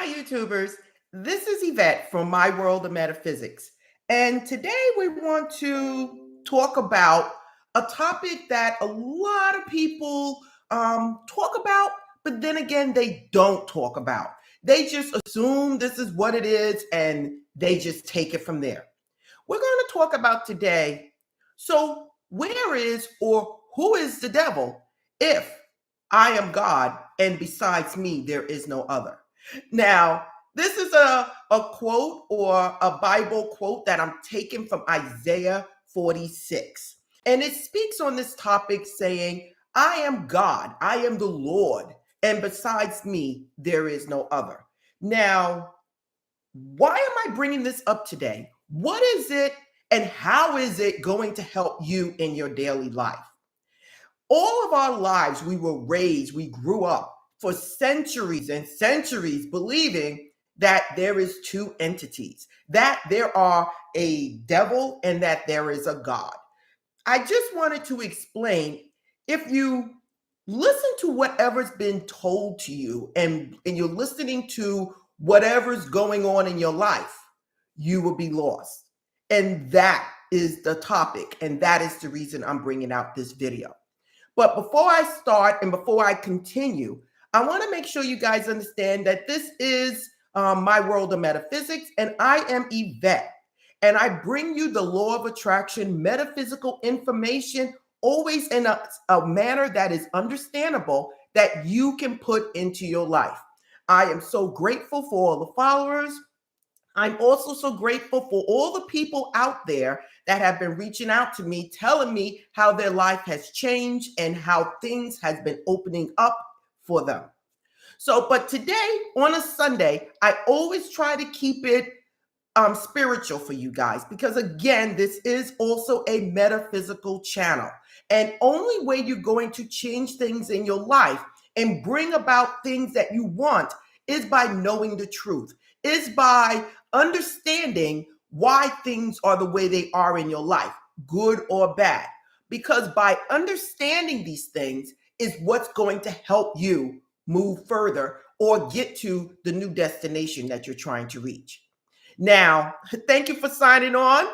Hi, YouTubers. This is Yvette from My World of Metaphysics. And today we want to talk about a topic that a lot of people talk about, but then again, they don't talk about. They just assume this is what it is and they just take it from there. We're going to talk about today. So, where is or who is the devil if I am God and besides me, there is no other? Now, this is a quote or a Bible quote that I'm taking from Isaiah 46. And it speaks on this topic saying, I am God, I am the Lord, and besides me, there is no other. Now, why am I bringing this up today? What is it and how is it going to help you in your daily life? All of our lives, we were raised, we grew up for centuries and centuries believing that there is two entities, that there are a devil and that there is a God. I just wanted to explain, if you listen to whatever's been told to you and you're listening to whatever's going on in your life, you will be lost. And that is the topic. And that is the reason I'm bringing out this video. But before I start and before I continue, I want to make sure you guys understand that this is My World of Metaphysics, and I am Yvette. And I bring you the law of attraction, metaphysical information, always in a manner that is understandable that you can put into your life. I am so grateful for all the followers. I'm also so grateful for all the people out there that have been reaching out to me, telling me how their life has changed and how things has been opening up for them. So, but today on a Sunday, I always try to keep it spiritual for you guys, because again, this is also a metaphysical channel. And only way you're going to change things in your life and bring about things that you want is by knowing the truth, is by understanding why things are the way they are in your life, good or bad. Because by understanding these things is what's going to help you move further or get to the new destination that you're trying to reach. Now, thank you for signing on.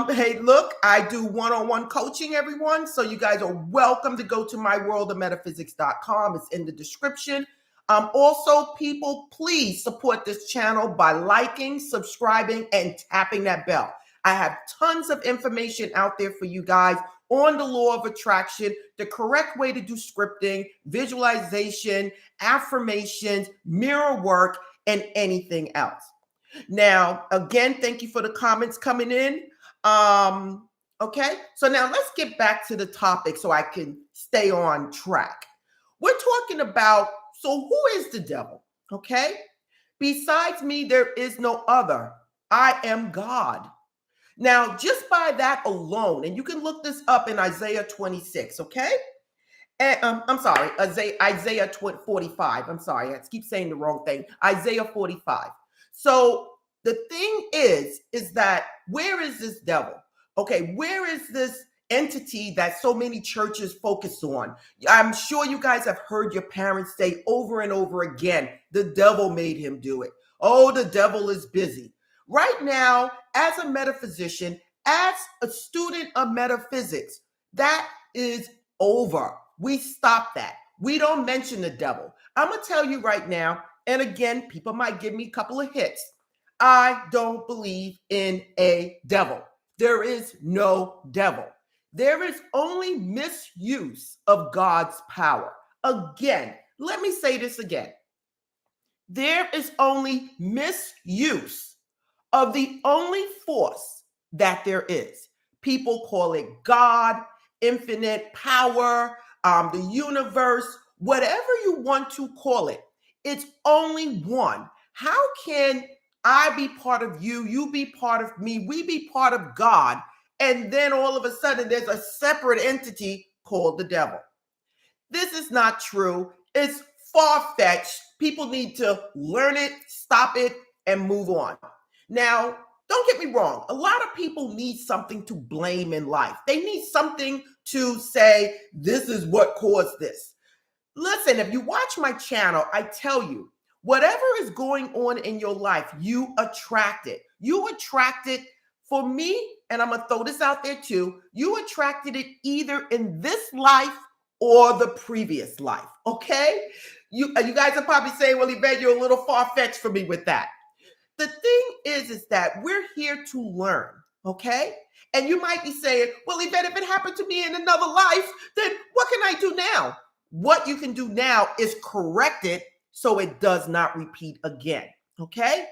Hey, look, I do one-on-one coaching, everyone. So you guys are welcome to go to myworldofmetaphysics.com. It's in the description. Also, people, please support this channel by liking, subscribing, and tapping that bell. I have tons of information out there for you guys on the law of attraction, the correct way to do scripting, visualization, affirmations, mirror work, and anything else. Now, again, thank you for the comments coming in. Okay, so now let's get back to the topic so I can stay on track. We're talking about, so who is the devil? Okay, besides me, there is no other. I am God. Now, just by that alone, and you can look this up in Isaiah 26, okay? And, I'm sorry, Isaiah 45. I'm sorry, I keep saying the wrong thing. Isaiah 45. So the thing is that where is this devil? Okay, where is this entity that so many churches focus on? I'm sure you guys have heard your parents say over and over again, the devil made him do it. Oh, the devil is busy. Right now, as a metaphysician, as a student of metaphysics, that is over. We stop that. We don't mention the devil. I'm going to tell you right now, and again, people might give me a couple of hits. I don't believe in a devil. There is no devil. There is only misuse of God's power. Again, let me say this again. There is only misuse of the only force that there is. People call it God, infinite power, the universe, whatever you want to call it. It's only one. How can I be part of you, you be part of me, we be part of God, and then all of a sudden there's a separate entity called the devil? This is not true. It's far-fetched. People need to learn it, stop it, and move on. Now, don't get me wrong. A lot of people need something to blame in life. They need something to say, this is what caused this. Listen, if you watch my channel, I tell you, Whatever is going on in your life, you attract it. You attract it. For me, and I'm going to throw this out there too, you attracted it either in this life or the previous life. Okay? You guys are probably saying, well, Yvette, you're a little far-fetched for me with that. The thing is that we're here to learn, okay? And you might be saying, well, Yvette, if it happened to me in another life, then what can I do now? What you can do now is correct it so it does not repeat again, okay?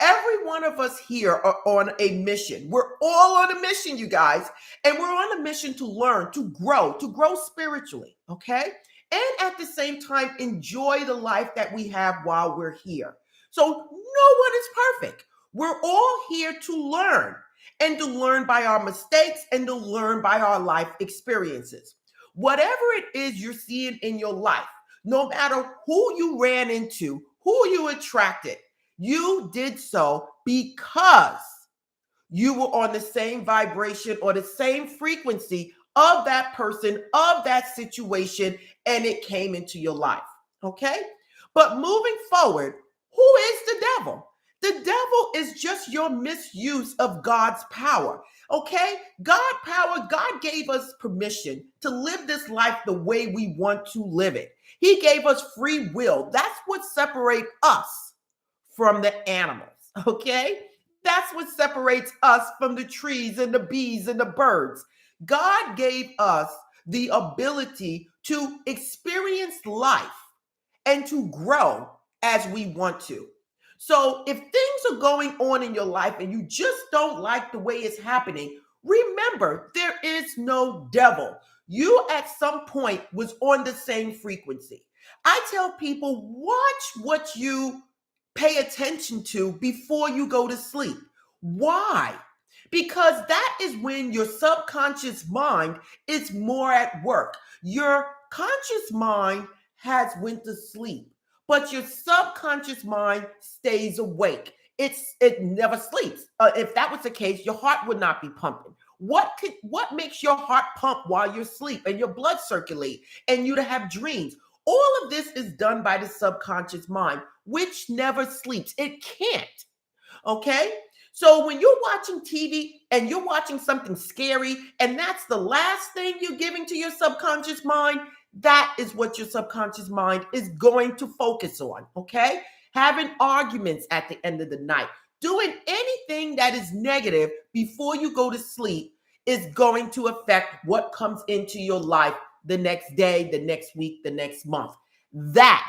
Every one of us here are on a mission. We're all on a mission, you guys, and we're on a mission to learn, to grow spiritually, okay? And at the same time, enjoy the life that we have while we're here. So no one is perfect. We're all here to learn, and to learn by our mistakes and to learn by our life experiences. Whatever it is you're seeing in your life, no matter who you ran into, who you attracted, you did so because you were on the same vibration or the same frequency of that person, of that situation, and it came into your life. Okay? But moving forward, who is the devil? The devil is just your misuse of God's power. Okay? God gave us permission to live this life the way we want to live it. He gave us free will. That's what separates us from the animals. Okay? That's what separates us from the trees and the bees and the birds. God gave us the ability to experience life and to grow as we want to. So if things are going on in your life and you just don't like the way it's happening, remember, there is no devil. You at some point was on the same frequency. I tell people, watch what you pay attention to before you go to sleep. Why? Because that is when your subconscious mind is more at work. Your conscious mind has went to sleep, but your subconscious mind stays awake. It never sleeps. If that was the case, your heart would not be pumping. What makes your heart pump while you're asleep and your blood circulate and you to have dreams? All of this is done by the subconscious mind, which never sleeps. It can't. Okay? So when you're watching TV and you're watching something scary, and that's the last thing you're giving to your subconscious mind, that is what your subconscious mind is going to focus on. Okay? Having arguments at the end of the night, doing anything that is negative before you go to sleep is going to affect what comes into your life the next day, the next week, the next month. That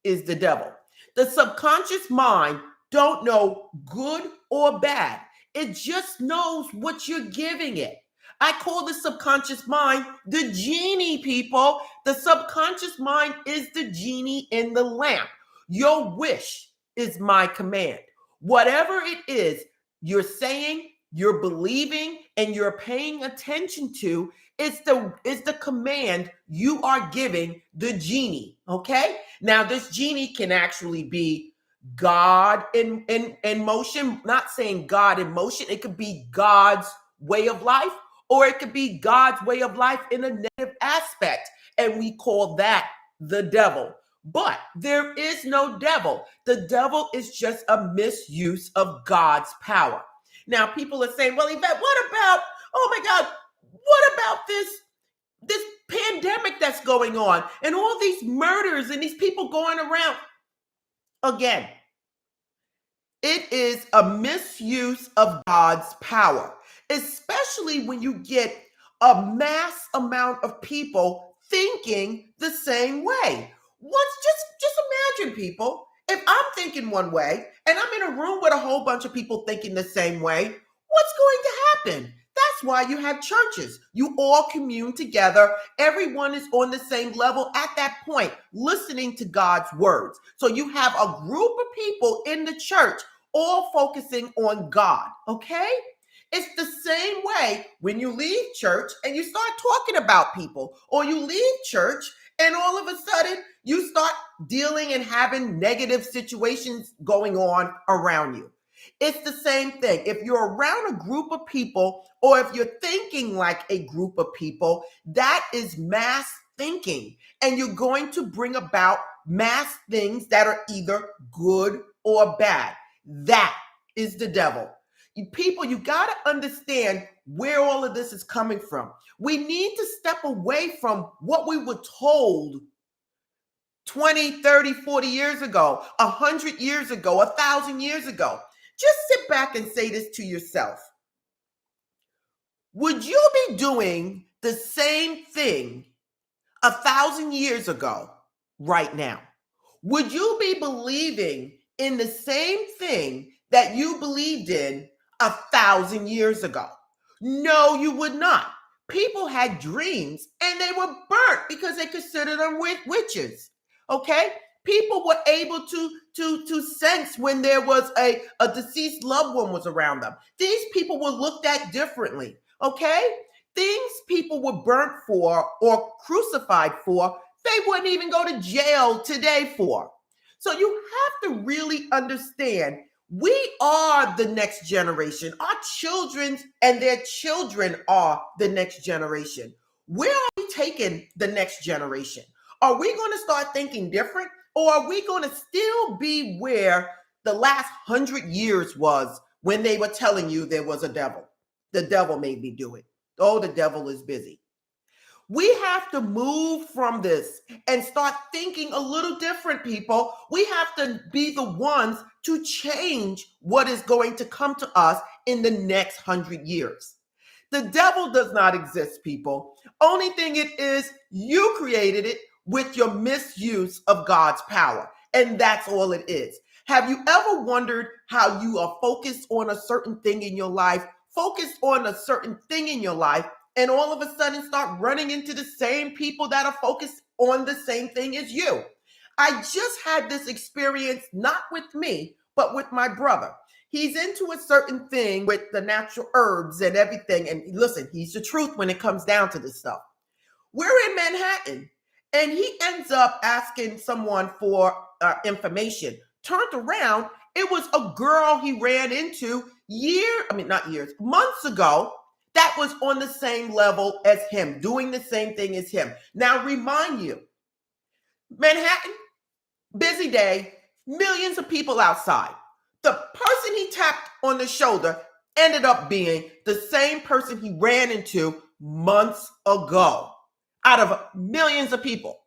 is the devil. The subconscious mind don't know good or bad. It just knows what you're giving it. I call the subconscious mind the genie, people. The subconscious mind is the genie in the lamp. Your wish is my command. Whatever it is you're saying, you're believing, and you're paying attention to, is the command you are giving the genie. Okay? Now, this genie can actually be God in motion. Not saying God in motion. It could be God's way of life, or it could be God's way of life in a negative aspect. And we call that the devil. But there is no devil. The devil is just a misuse of God's power. Now, people are saying, well, Yvette, what about, oh my God, what about this pandemic that's going on and all these murders and these people going around? Again, it is a misuse of God's power, especially when you get a mass amount of people thinking the same way. Just imagine, people, if I'm thinking one way and I'm in a room with a whole bunch of people thinking the same way, what's going to happen? That's why you have churches. You all commune together. Everyone is on the same level at that point, listening to God's words. So you have a group of people in the church all focusing on God, okay? It's the same way when you leave church and you start talking about people, or you leave church and all of a sudden you start dealing and having negative situations going on around you. It's the same thing. If you're around a group of people, or if you're thinking like a group of people, that is mass thinking, and you're going to bring about mass things that are either good or bad. That is the devil. People, you got to understand where all of this is coming from. We need to step away from what we were told 20, 30, 40 years ago, 100 years ago, 1,000 years ago. Just sit back and say this to yourself. Would you be doing the same thing 1,000 years ago right now? Would you be believing in the same thing that you believed in 1,000 years ago? No, you would not. People had dreams and they were burnt because they considered them witches. Okay? People were able to sense when there was a deceased loved one was around them. These people were looked at differently. Okay? Things people were burnt for or crucified for, they wouldn't even go to jail today for. So you have to really understand, we are the next generation. Our children and their children are the next generation. Where are we taking the next generation? Are we going to start thinking different? Or are we going to still be where the last 100 years was when they were telling you there was a devil? The devil made me do it. Oh, the devil is busy. We have to move from this and start thinking a little different, people. We have to be the ones to change what is going to come to us in the next 100 years. The devil does not exist, people. Only thing it is, you created it with your misuse of God's power. And that's all it is. Have you ever wondered how you are focused on a certain thing in your life, and all of a sudden start running into the same people that are focused on the same thing as you? I just had this experience, not with me, but with my brother. He's into a certain thing with the natural herbs and everything. And listen, he's the truth when it comes down to this stuff. We're in Manhattan, and he ends up asking someone for information. Turned around, it was a girl he ran into months ago that was on the same level as him, doing the same thing as him. Now, remind you, Manhattan, busy day, millions of people outside. The person he tapped on the shoulder ended up being the same person he ran into months ago out of millions of people.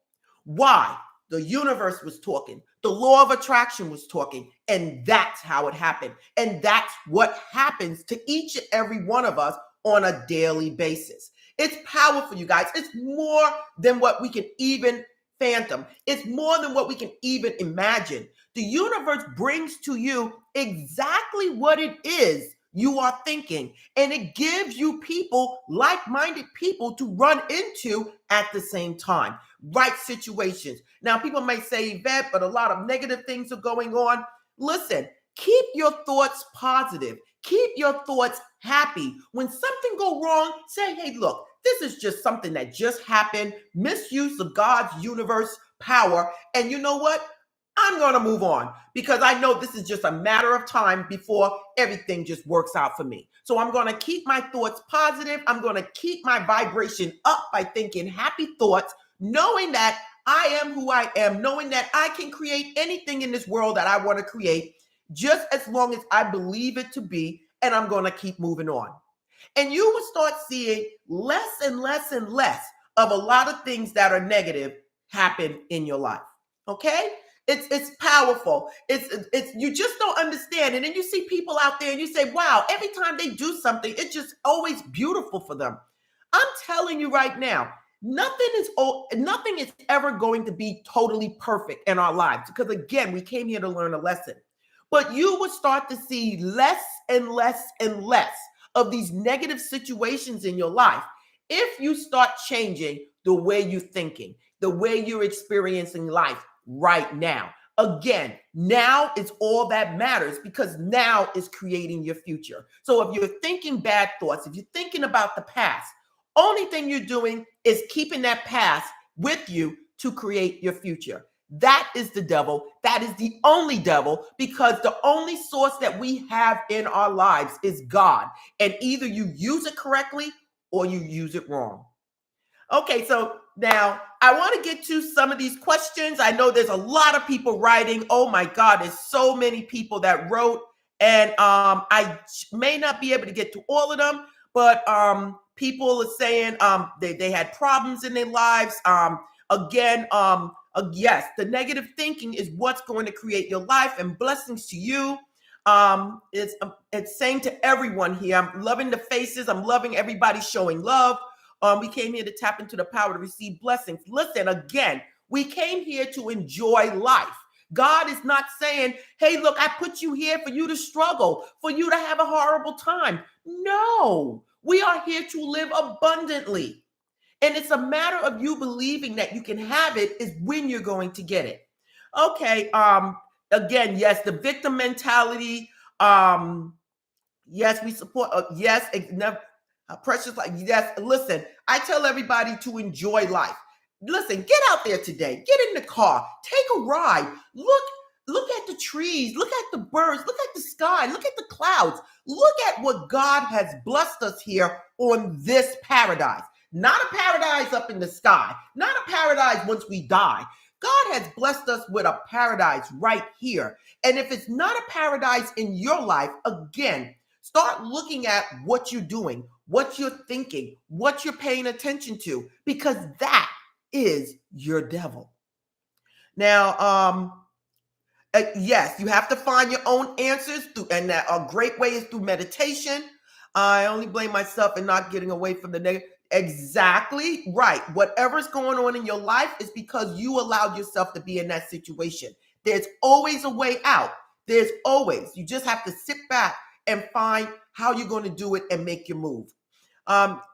Why? The universe was talking. The law of attraction was talking. And that's how it happened. And that's what happens to each and every one of us on a daily basis. It's powerful, you guys. It's more than what we can even fathom. It's more than what we can even imagine. The universe brings to you exactly what it is you are thinking, and it gives you people, like-minded people, to run into at the same time. Right situations. Now, people may say, Yvette, but a lot of negative things are going on. Listen, keep your thoughts positive. Keep your thoughts happy. When something go wrong, say, hey, look, this is just something that just happened. Misuse of God's universe power. And you know what? I'm going to move on because I know this is just a matter of time before everything just works out for me. So I'm going to keep my thoughts positive. I'm going to keep my vibration up by thinking happy thoughts, knowing that I am who I am, knowing that I can create anything in this world that I want to create, just as long as I believe it to be, and I'm going to keep moving on. And you will start seeing less and less and less of a lot of things that are negative happen in your life. Okay? It's powerful. It's you just don't understand. And then you see people out there and you say, wow, every time they do something, it's just always beautiful for them. I'm telling you right now, nothing is ever going to be totally perfect in our lives, because again, we came here to learn a lesson. But you will start to see less and less and less of these negative situations in your life if you start changing the way you're thinking, the way you're experiencing life right now. Again, now is all that matters, because now is creating your future. So if you're thinking bad thoughts, if you're thinking about the past, only thing you're doing is keeping that past with you to create your future. That is the devil. That is the only devil, because the only source that we have in our lives is God. And either you use it correctly or you use it wrong. Okay, so Now, I want to get to some of these questions. I know there's a lot of people writing. Oh my God, there's so many people that wrote, and I may not be able to get to all of them, but people are saying they had problems in their lives. Yes, the negative thinking is what's going to create your life, and blessings to you. It's saying to everyone here, I'm loving the faces. I'm loving everybody showing love. We came here to tap into the power to receive blessings. Listen, again, we came here to enjoy life. God is not saying, hey, look, I put you here for you to struggle, for you to have a horrible time. No, we are here to live abundantly. And it's a matter of you believing that you can have it is when you're going to get it. Okay. Again, yes, the victim mentality. Yes, we support. Yes, never, precious life. Yes, listen, I tell everybody to enjoy life. Listen, get out there today. Get in the car. Take a ride. Look at the trees. Look at the birds. Look at the sky. Look at the clouds. Look at what God has blessed us here on this paradise. Not a paradise up in the sky. Not a paradise once we die. God has blessed us with a paradise right here. And if it's not a paradise in your life, again, start looking at what you're doing, what you're thinking, what you're paying attention to, because that is your devil. Now, yes, you have to find your own answers through, and a great way is through meditation. I only blame myself and not getting away from the negative. Exactly right. Whatever's going on in your life is because you allowed yourself to be in that situation. There's always a way out. There's always. You just have to sit back and find how you're going to do it and make your move.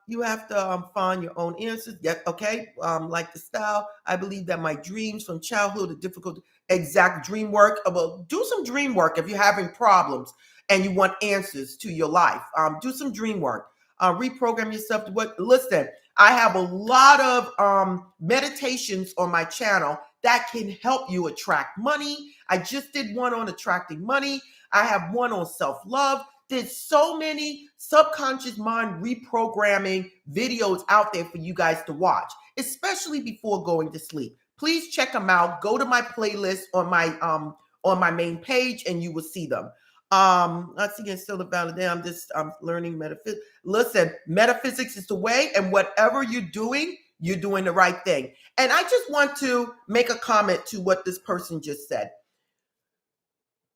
You have to find your own answers. Yeah, okay. Like the style, I believe that my dreams from childhood are difficult. Exact dream work. Well, do some dream work if you're having problems and you want answers to your life. Do some dream work. Reprogram yourself to what. Listen, I have a lot of meditations on my channel that can help you attract money. I just did one on attracting money. I have one on self-love. There's so many subconscious mind reprogramming videos out there for you guys to watch, especially before going to sleep. Please check them out. Go to my playlist on my main page and you will see them. Once again, still about it. I'm learning metaphysics. Listen, metaphysics is the way, and whatever you're doing the right thing. And I just want to make a comment to what this person just said.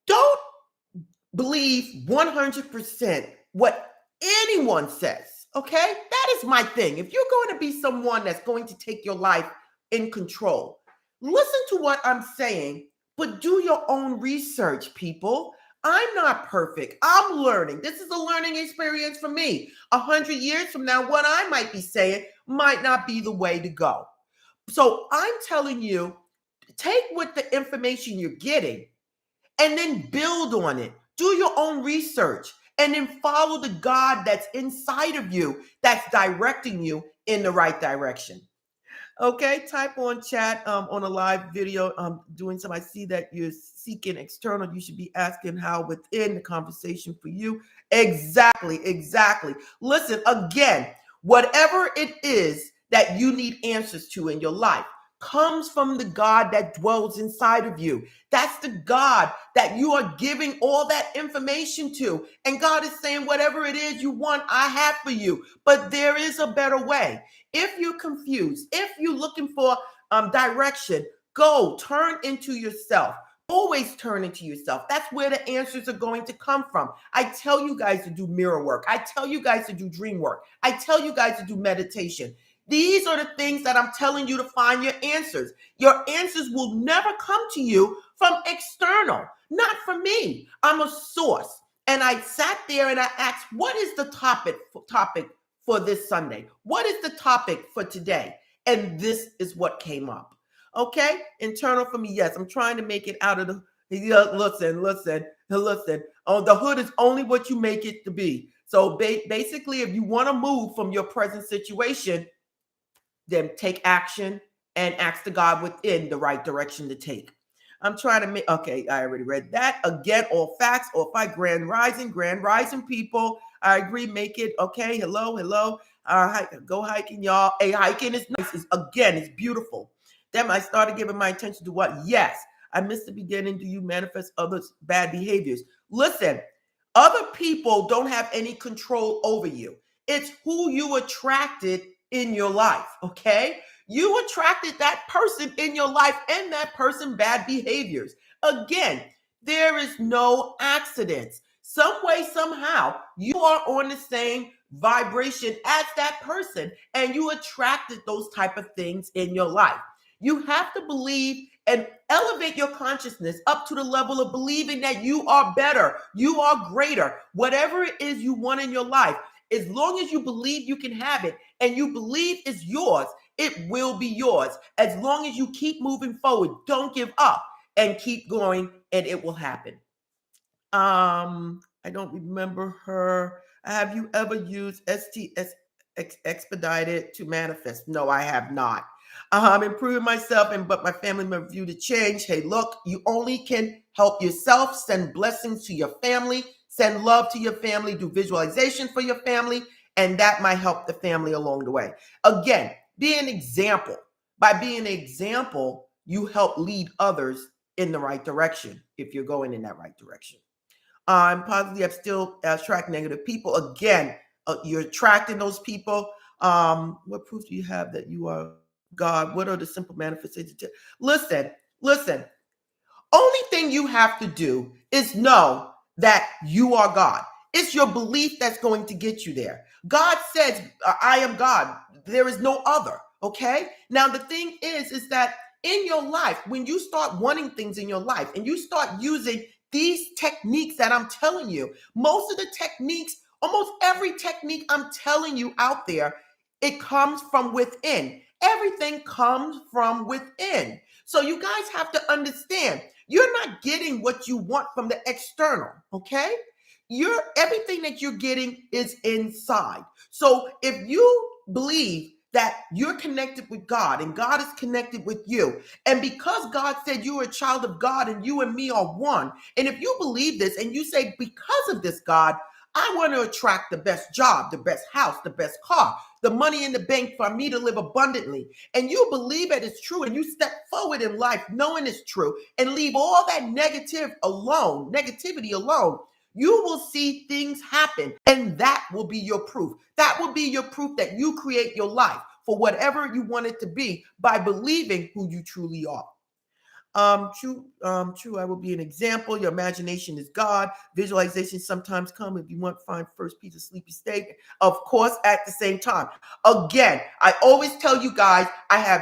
Don't believe 100% what anyone says. Okay, that is my thing. If you're going to be someone that's going to take your life in control, listen to what I'm saying, but do your own research, people. I'm not perfect. I'm learning. This is a learning experience for me. 100 years from now, what I might be saying might not be the way to go. So I'm telling you, take what the information you're getting and then build on it. Do your own research and then follow the God that's inside of you that's directing you in the right direction. Okay, type on chat on a live video doing some. I see that you're seeking external. You should be asking how within the conversation for you. Exactly. Listen, again, whatever it is that you need answers to in your life comes from the God that dwells inside of you. That's the God that you are giving all that information to. And God is saying, whatever it is you want, I have for you. But there is a better way. If you're confused, if you're looking for direction, go turn into yourself. Always turn into yourself. That's where the answers are going to come from. I tell you guys to do mirror work. I tell you guys to do dream work. I tell you guys to do meditation. These are the things that I'm telling you to find your answers. Your answers will never come to you from external, not from me. I'm a source. And I sat there and I asked, what is the topic for this Sunday? What is the topic for today? And this is what came up. Okay? Internal for me, yes. I'm trying to make it out of the, listen. Oh, the hood is only what you make it to be. So basically, if you want to move from your present situation, then take action and ask the God within the right direction to take. I'm trying to make, okay, I already read that. Again, all facts, all fight, grand rising people. I agree, make it, okay, hello. Go hiking, y'all. Hey, hiking is nice. It's beautiful. Then I started giving my attention to what? Yes, I missed the beginning. Do you manifest others' bad behaviors? Listen, other people don't have any control over you. It's who you attracted in your life, okay? You attracted that person in your life and that person bad behaviors. Again, there is no accidents. Some way, somehow, you are on the same vibration as that person and you attracted those type of things in your life. You have to believe and elevate your consciousness up to the level of believing that you are better, you are greater, whatever it is you want in your life. As long as you believe you can have it and you believe it's yours, it will be yours. As long as you keep moving forward, don't give up and keep going, and it will happen. I don't remember her. Have you ever used STS expedited to manifest? No, I have not. I'm improving myself, but my family member view to change. Hey, look, you only can help yourself. Send blessings to your family. Send love to your family. Do visualization for your family, and that might help the family along the way. Again, be an example. By being an example, you help lead others in the right direction if you're going in that right direction. I'm positive I still attract negative people. Again, you're attracting those people. What proof do you have that you are God? What are the simple manifestations? Listen. Only thing you have to do is know that you are God. It's your belief that's going to get you there. God says, I am God. There is no other. Okay. Now, the thing is that in your life, when you start wanting things in your life and you start using these techniques that I'm telling you, most of the techniques, almost every technique I'm telling you out there, it comes from within. Everything comes from within. So you guys have to understand, you're not getting what you want from the external, okay? Everything that you're getting is inside. So if you believe that you're connected with God and God is connected with you, and because God said you're a child of God and you and me are one, and if you believe this and you say, because of this, God, I want to attract the best job, the best house, the best car, the money in the bank for me to live abundantly, and you believe it is true and you step forward in life knowing it's true and leave all that negativity alone, you will see things happen, and that will be your proof. That will be your proof that you create your life for whatever you want it to be by believing who you truly are. True. I will be an example. Your imagination is God. Visualization sometimes come if you want to find first piece of sleepy steak. Of course, at the same time. Again, I always tell you guys, I have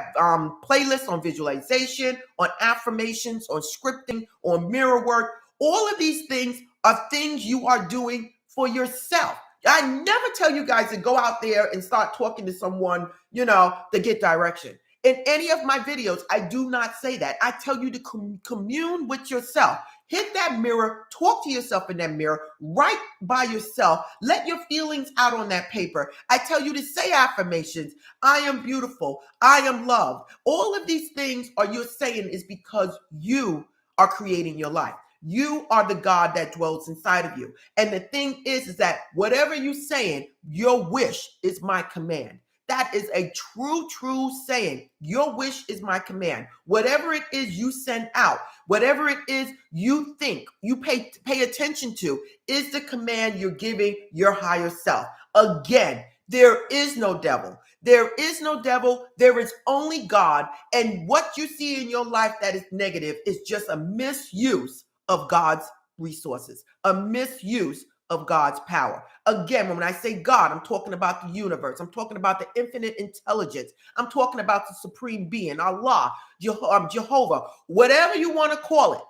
playlists on visualization, on affirmations, on scripting, on mirror work. All of these things are things you are doing for yourself. I never tell you guys to go out there and start talking to someone, to get direction. In any of my videos, I do not say that. I tell you to commune with yourself. Hit that mirror, talk to yourself in that mirror, write by yourself, let your feelings out on that paper. I tell you to say affirmations. I am beautiful. I am loved. All of these things you're saying is because you are creating your life. You are the God that dwells inside of you. And the thing is that whatever you're saying, your wish is my command. That is a true saying. Your wish is my command. Whatever it is you send out, whatever it is you think, you pay attention to, is the command you're giving your higher self. Again, there is no devil. There is no devil. There is only God. And what you see in your life that is negative is just a misuse of God's resources, a misuse of God's power. Again, when I say God, I'm talking about the universe. I'm talking about the infinite intelligence. I'm talking about the supreme being, Allah, Jehovah, whatever you want to call it.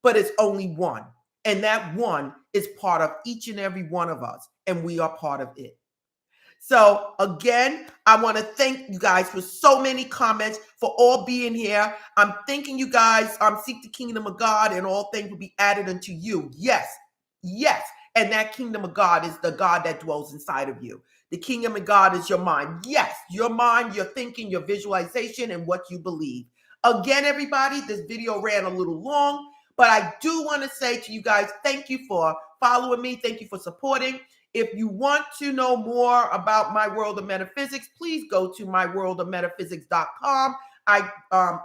But it's only one. And that one is part of each and every one of us. And we are part of it. So again, I want to thank you guys for so many comments, for all being here. I'm thanking you guys. Seek the kingdom of God and all things will be added unto you. Yes. And that kingdom of God is the God that dwells inside of you. The kingdom of God is your mind. Yes, your mind, your thinking, your visualization, and what you believe. Again, everybody, this video ran a little long, but I do want to say to you guys, thank you for following me. Thank you for supporting. If you want to know more about My World of Metaphysics, please go to myworldofmetaphysics.com. I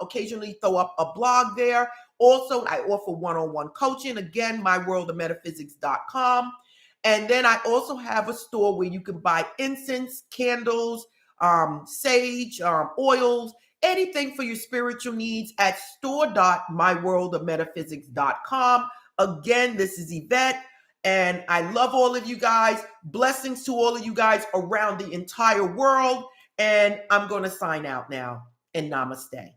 occasionally throw up a blog there. Also, I offer one-on-one coaching. Again, myworldofmetaphysics.com. And then I also have a store where you can buy incense, candles, sage, oils, anything for your spiritual needs at store.myworldofmetaphysics.com. Again, this is Yvette, and I love all of you guys. Blessings to all of you guys around the entire world. And I'm going to sign out now. And namaste.